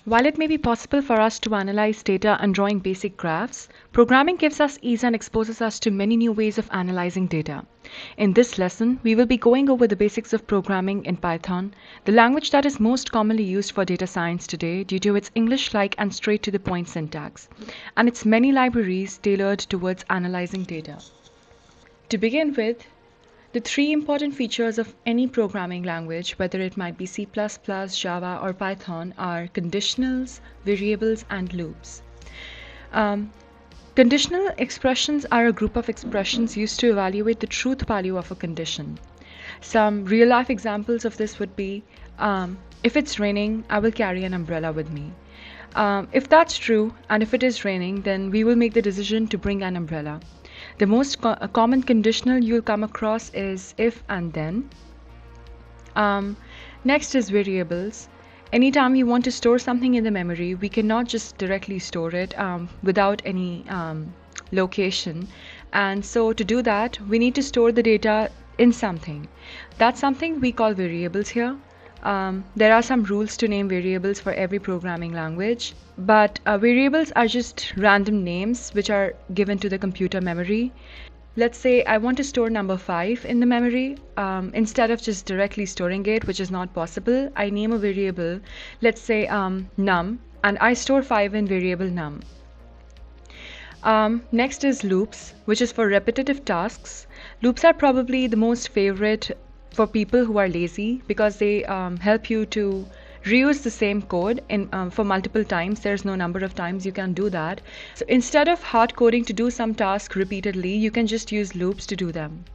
While it may be possible for us to analyze data and drawing basic graphs, programming gives us ease and exposes us to many new ways of analyzing data. In this lesson, we will be going over the basics of programming in Python, the language that is most commonly used for data science today due to its English-like and straight-to-the-point syntax, and its many libraries tailored towards analyzing data. To begin with, the three important features of any programming language, whether it might be C++, Java, or Python, are conditionals, variables, and loops. Conditional expressions are a group of expressions used to evaluate the truth value of a condition. Some real-life examples of this would be, if it's raining, I will carry an umbrella with me. If that's true, and if it is raining, then we will make the decision to bring an umbrella. The most common conditional you'll come across is if and then. Next is variables. Anytime we want to store something in the memory, we cannot just directly store it without any location. And so to do that, we need to store the data in something. That's something we call variables here. There are some rules to name variables for every programming language, but variables are just random names which are given to the computer memory. Let's say I want to store number 5 in the memory. Instead of just directly storing it, which is not possible, I name a variable, let's say num, and I store 5 in variable num. Next is loops, which is for repetitive tasks. Loops are probably the most favorite for people who are lazy because they help you to reuse the same code for multiple times. There's no number of times you can do that. So instead of hard coding to do some task repeatedly, you can just use loops to do them.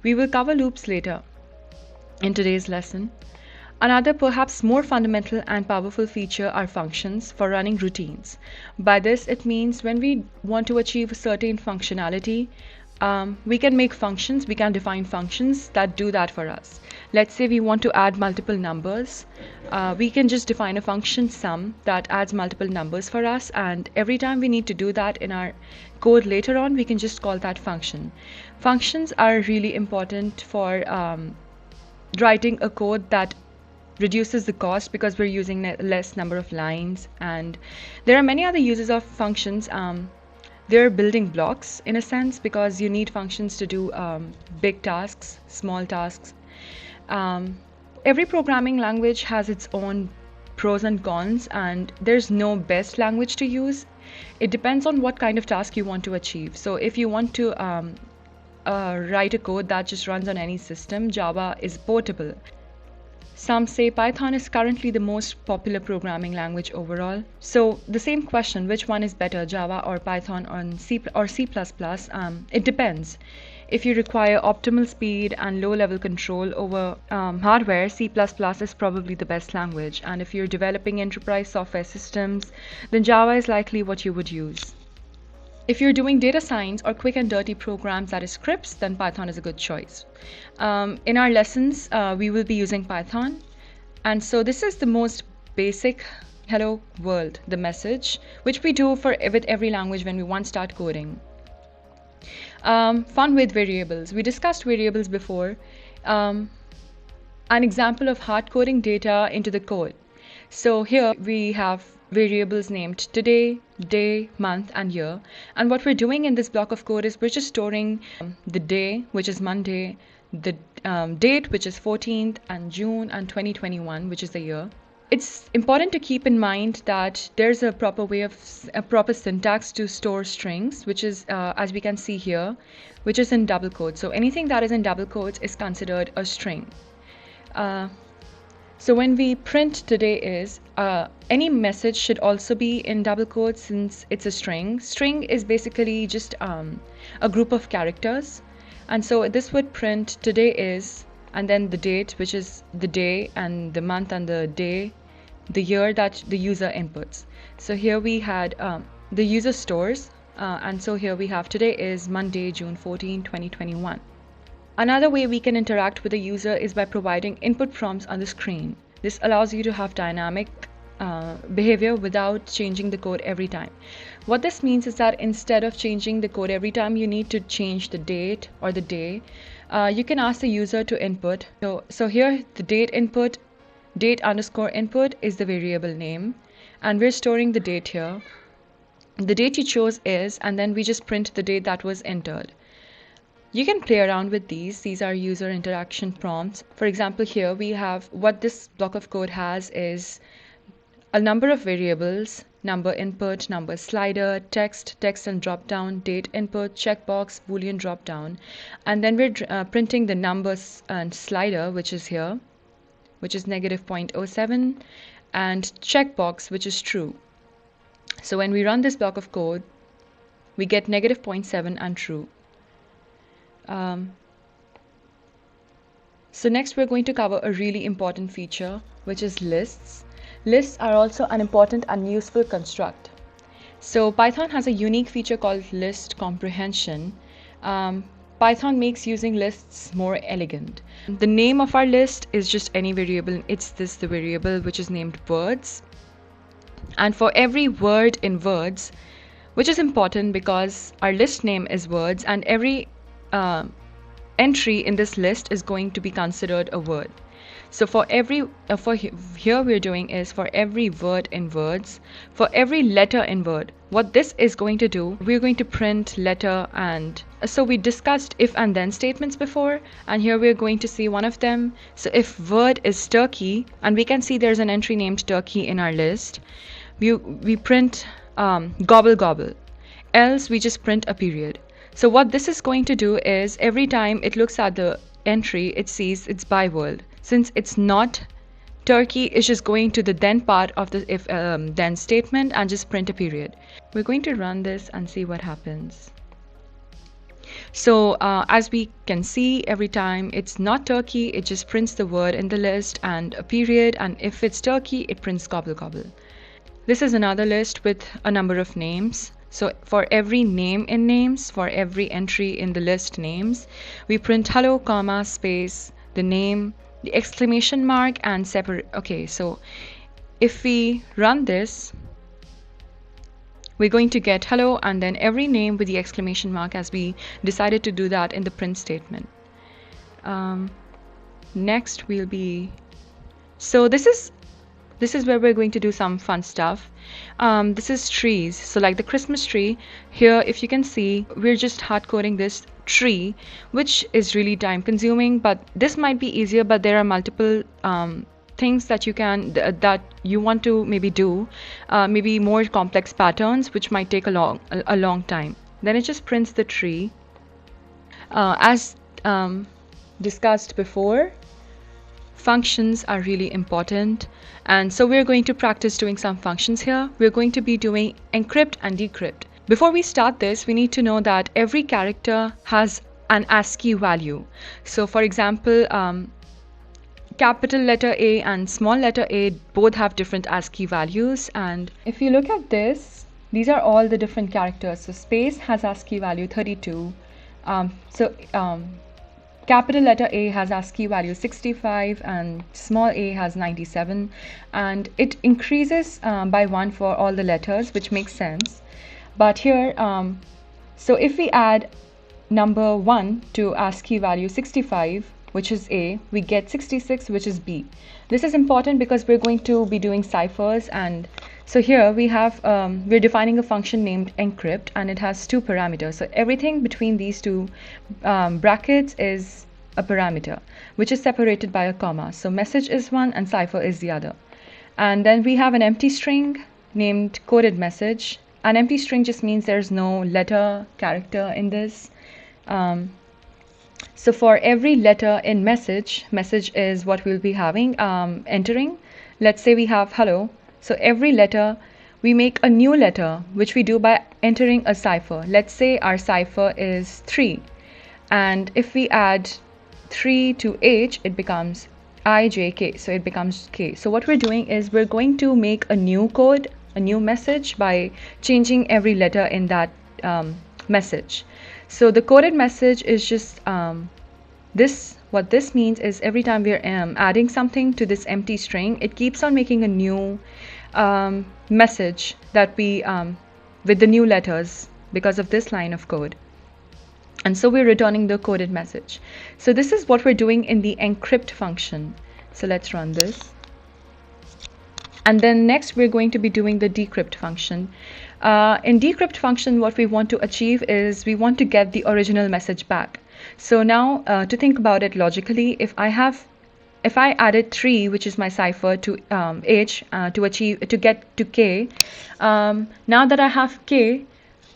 We will cover loops later in today's lesson. Another perhaps more fundamental and powerful feature are functions for running routines. By this it means when we want to achieve a certain functionality, we can make functions, we can define functions that do that for us. Let's say we want to add multiple numbers. We can just define a function sum that adds multiple numbers for us, and every time we need to do that in our code later on, we can just call that function. Functions are really important for writing a code that reduces the cost because we're using less number of lines, and there are many other uses of functions. They're building blocks in a sense because you need functions to do big tasks, small tasks. Every programming language has its own pros and cons, and there's no best language to use. It depends on what kind of task you want to achieve. So if you want to write a code that just runs on any system, Java is portable. Some say Python is currently the most popular programming language overall. So the same question, which one is better, Java or Python or C++? It depends. If you require optimal speed and low-level control over hardware, C++ is probably the best language. And if you're developing enterprise software systems, then Java is likely what you would use. If you're doing data science or quick and dirty programs, that is scripts, then Python is a good choice. In our lessons, we will be using Python. And so this is the most basic hello world, the message, which we do with every language when we want to start coding. Fun with variables. We discussed variables before. An example of hard coding data into the code. So here we have variables named today, day, month, and year. And what we're doing in this block of code is we're just storing the day, which is Monday, the date, which is 14th, and June, and 2021, which is the year. It's important to keep in mind that there's a proper syntax to store strings, which is, as we can see here, which is in double quotes. So anything that is in double quotes is considered a string. So when we print today is, any message should also be in double quotes since it's a string. String is basically just a group of characters. And so this would print today is, and then the date, which is the day, and the month and the day, the year that the user inputs. So here we had the user stores, and so here we have today is Monday, June 14, 2021. Another way we can interact with the user is by providing input prompts on the screen. This allows you to have dynamic behavior without changing the code every time. What this means is that instead of changing the code every time you need to change the date or the day, you can ask the user to input. So here the date input Date underscore input is the variable name, and we're storing the date here. The date you chose is, and then we just print the date that was entered. You can play around with these. These are user interaction prompts. For example, here we have what this block of code has is a number of variables: number input, number slider, text, text and drop down, date input, checkbox, boolean drop down. And then we're printing the numbers and slider, which is here, which is negative 0.07, and checkbox, which is true. So when we run this block of code, we get negative 0.7 and true. So next we're going to cover a really important feature, which is lists. Lists are also an important and useful construct. So Python has a unique feature called list comprehension. Python makes using lists more elegant. The name of our list is just any variable. It's the variable which is named words. And for every word in words, which is important because our list name is words, and every entry in this list is going to be considered a word. So for every here we're doing is for every word in words, for every letter in word, what this is going to do, we're going to print letter. And so we discussed if and then statements before, and here we're going to see one of them. So if word is turkey, and we can see there's an entry named turkey in our list, we print gobble gobble, else we just print a period. So what this is going to do is every time it looks at the entry, it sees it's by word. Since it's not turkey, it's just going to the then part of the if then statement and just print a period. We're going to run this and see what happens. So as we can see, every time it's not turkey, it just prints the word in the list and a period, and if it's turkey, it prints gobble gobble. This is another list with a number of names. So for every name in names, for every entry in the list names, we print hello, comma, space, the name, the exclamation mark, and separate. Okay, so if we run this, we're going to get hello and then every name with the exclamation mark, as we decided to do that in the print statement. Next we'll be, so this is where we're going to do some fun stuff. This is trees. So like the Christmas tree, here if you can see, we're just hard coding this tree, which is really time consuming, but this might be easier, but there are multiple things that you want to maybe do, maybe more complex patterns which might take a long time. Then it just prints the tree. As discussed before, functions are really important, and so we're going to practice doing some functions here. We're going to be doing encrypt and decrypt. Before we start this, we need to know that every character has an ASCII value. So for example, capital letter A and small letter a both have different ASCII values, and if you look at this, these are all the different characters. So space has ASCII value 32. Capital letter A has ASCII value 65 and small a has 97, and it increases by 1 for all the letters, which makes sense. But here, so if we add number 1 to ASCII value 65, which is A, we get 66, which is B. This is important because we're going to be doing ciphers, and so here we have, we're defining a function named encrypt, and it has 2 parameters. So everything between these 2 brackets is a parameter, which is separated by a comma. So message is one and cipher is the other. And then we have an empty string named coded message. An empty string just means there's no letter character in this. So for every letter in message is what we'll be having entering. Let's say we have hello. So every letter, we make a new letter, which we do by entering a cipher. Let's say our cipher is 3. And if we add 3 to H, it becomes IJK. So it becomes K. So what we're doing is we're going to make a new code, a new message, by changing every letter in that message. So the coded message is just this. What this means is every time we're adding something to this empty string, it keeps on making a new message that we with the new letters because of this line of code. And so we're returning the coded message. So this is what we're doing in the encrypt function. So let's run this. And then next we're going to be doing the decrypt function. In decrypt function, what we want to achieve is we want to get the original message back. So now to think about it logically, if I added 3, which is my cipher, to H to get to K, now that I have K,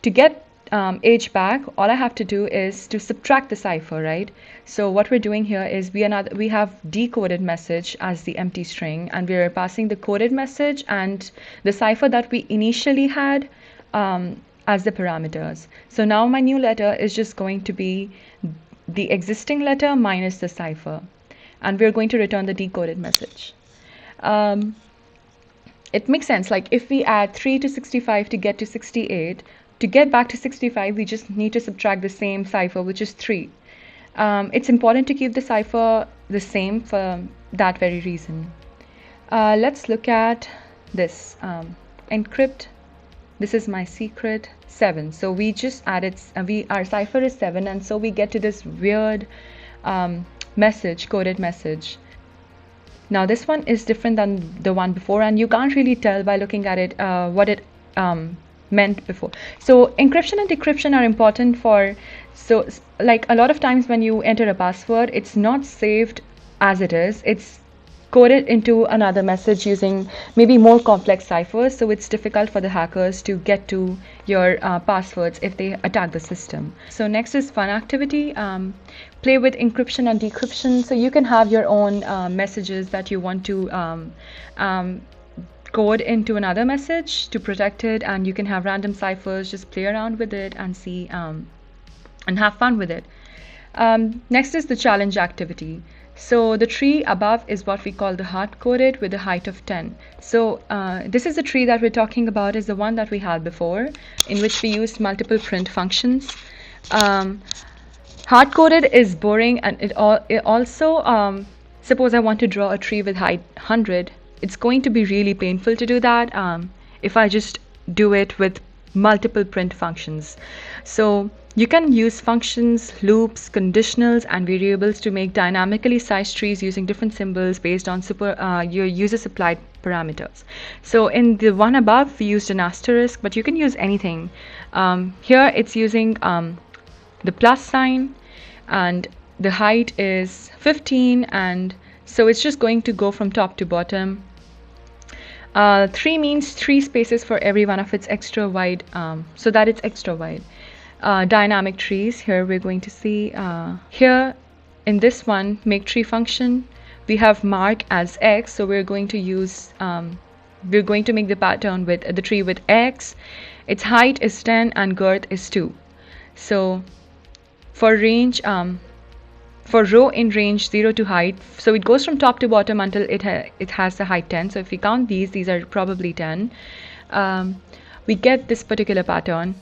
to get H back, all I have to do is to subtract the cipher, right? So what we're doing here is we have decoded message as the empty string, and we're passing the coded message and the cipher that we initially had as the parameters. So now my new letter is just going to be the existing letter minus the cipher, and we're going to return the decoded message. It makes sense. Like if we add 3 to 65 to get to 68, to get back to 65, we just need to subtract the same cipher, which is 3. It's important to keep the cipher the same for that very reason. Let's look at this. Encrypt. This is my secret 7. So we just added, our cipher is 7, and so we get to this weird message, coded message. Now this one is different than the one before, and you can't really tell by looking at it what it meant before. So encryption and decryption are important for, so like a lot of times when you enter a password, it's not saved as it is, it's coded into another message using maybe more complex ciphers, so it's difficult for the hackers to get to your passwords if they attack the system. So next is fun activity. Play with encryption and decryption. So you can have your own messages that you want to code into another message to protect it, and you can have random ciphers. Just play around with it and see and have fun with it. Next is the challenge activity. So the tree above is what we call the hard-coded with a height of 10. So this is the tree that we're talking about, is the one that we had before, in which we used multiple print functions. Hard-coded is boring, and it also, suppose I want to draw a tree with height 100, it's going to be really painful to do that if I just do it with multiple print functions. So you can use functions, loops, conditionals, and variables to make dynamically sized trees using different symbols based on your user supplied parameters. So in the one above, we used an asterisk, but you can use anything. Here it's using the plus sign, and the height is 15, and so it's just going to go from top to bottom. 3 means 3 spaces for every one of its extra wide, so that it's extra wide. Dynamic trees, here we're going to see here in this one, make tree function, we have mark as X, so we're going to use we're going to make the pattern with the tree with X. Its height is 10 and girth is 2. So for range, for row in range 0 to height, so it goes from top to bottom until it has the height 10. So if we count these are probably 10. We get this particular pattern.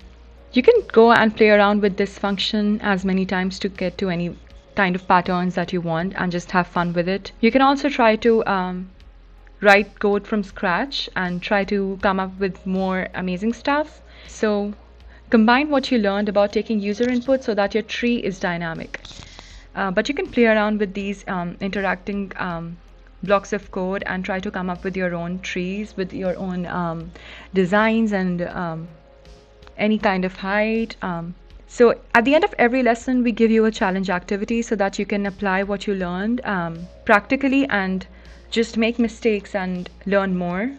You can go and play around with this function as many times to get to any kind of patterns that you want and just have fun with it. You can also try to write code from scratch and try to come up with more amazing stuff. So combine what you learned about taking user input so that your tree is dynamic. But you can play around with these interacting blocks of code and try to come up with your own trees with your own designs and any kind of height. So at the end of every lesson, we give you a challenge activity so that you can apply what you learned practically and just make mistakes and learn more.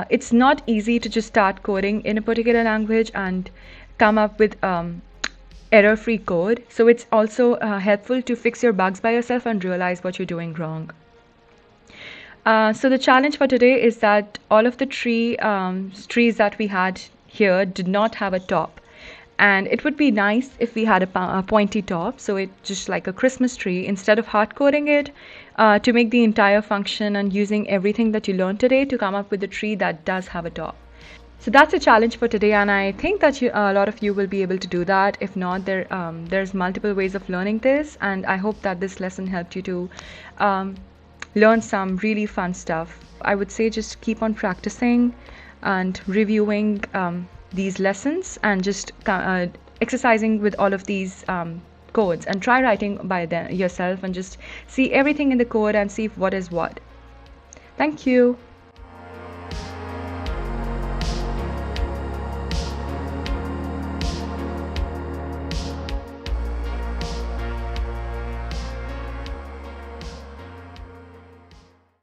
It's not easy to just start coding in a particular language and come up with error-free code. So it's also helpful to fix your bugs by yourself and realize what you're doing wrong. So the challenge for today is that all of the trees that we had here did not have a top, and it would be nice if we had a pointy top, so it's just like a Christmas tree. Instead of hard coding it to make the entire function and using everything that you learned today to come up with a tree that does have a top. So that's a challenge for today, and I think that a lot of you will be able to do that. If not, there's multiple ways of learning this, and I hope that this lesson helped you to learn some really fun stuff. I would say just keep on practicing and reviewing these lessons and just exercising with all of these codes, and try writing by yourself and just see everything in the code and see what is what. Thank you.